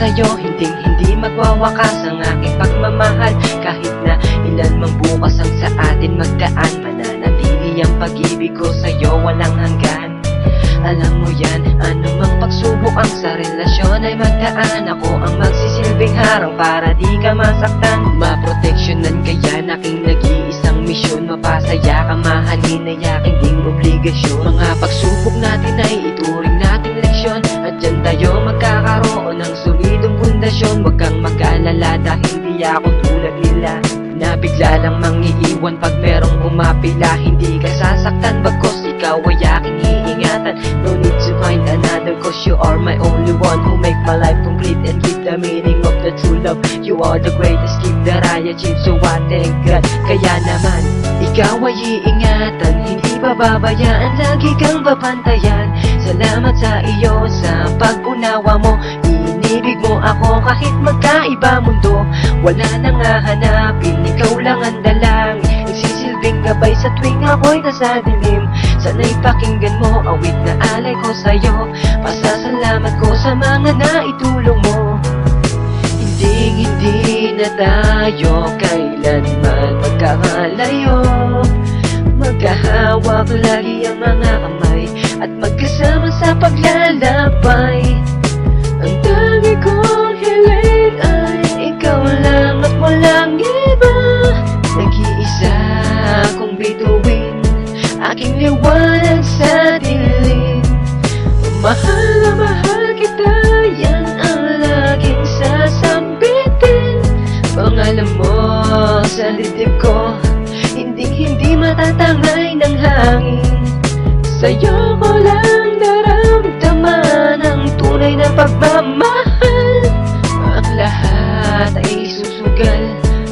sa'yo, hindi magwawakas ang aking pagmamahal. Kahit na ilan mang bukas ang sa atin magdaan, mananatili ang pag-ibig ko sa'yo walang hanggan. Alam mo yan, anumang pagsubok ang sa relasyon ay magdaan. Ako ang magsisilbing harang para di ka masaktan. Maproteksyonan kaya aking nag-iisang misyon. Mapasaya ka, mahalin ay aking ding obligasyon. Mga pagsubok natin ay ituring nating leksyon, at dyan tayo magkakaroon ng solidong pundasyon. Huwag kang mag-alala dahil di ako tulad nila na bigla lang mangiiwan pag merong umapila. Hindi ka sasaktan bagkos ikaw ay aking iingatan. No need to find another cause you are my only one who make my life complete and give the meaning of the true love. You are the greatest gift that I achieved, so I thank God. Kaya naman, ikaw ay iingatan, hindi pababayaan, lagi kang babantayan. Salamat sa iyo sa pag-unawa mo. Inibig mo ako kahit magkaiba mundo. Wala nang hahanapin, ikaw lang ang dalang nagsisilbing gabay sa tuwing ako'y nasa dilim. Sana'y pakinggan mo awit na alay ko sa'yo. Pasasalamat ko sa mga naitulong mo. Hindi na tayo kailanman magkakalayo. Magkahawak lagi ang mga kamay at magkasama sa paglalakbay. Ang tangi kong hiling ay ikaw lang at walang iba. Nag-iisa kong bituin, aking liwanag sa dilim. Mahal na mahal kita, yan ang laging sasambitin. Pangalan mo sa dibdib ko, hindi matatangay ng hangin. Sa'yo ko lang naramdaman ang tunay na pagmamahal. Ang lahat ay susugal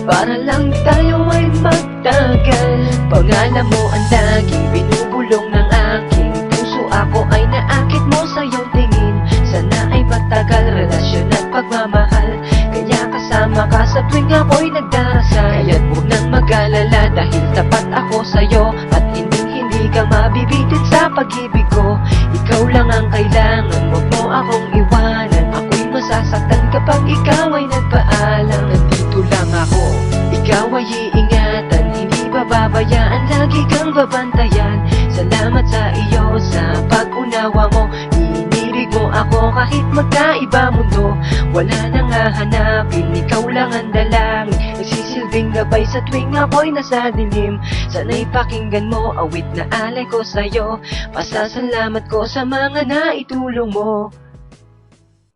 para lang tayo ay magtagal. Pangalan mo ang laging binubulong ng aking puso. Ako ay naakit mo sa iyong tingin. Sana ay matagal relasyon at pagmamahal. Kaya kasama ka sa tuwing ako'y nagdarasal. Kaya't huwag nang mag-alala dahil tapat ako sa'yo, at hindi ka mabibitin sa pag-ibig ko. Ikaw lang ang kailangan, huwag mo akong iwanan. Ako'y masasaktan kapag ikaw ay nagpaalam. Nandito lang ako, ikaw ay iingatan, hindi babayaan, lagi kang babantayan. Salamat sa iyo sa pag-unawa mo. Inibig mo ako kahit magkaiba mundo. Wala nang hahanapin, ikaw lang ang dalang nagsisilbing gabay sa tuwing ako'y nasa dilim. Sana'y pakinggan mo awit na alay ko sa'yo. Pasasalamat ko sa mga naitulong mo.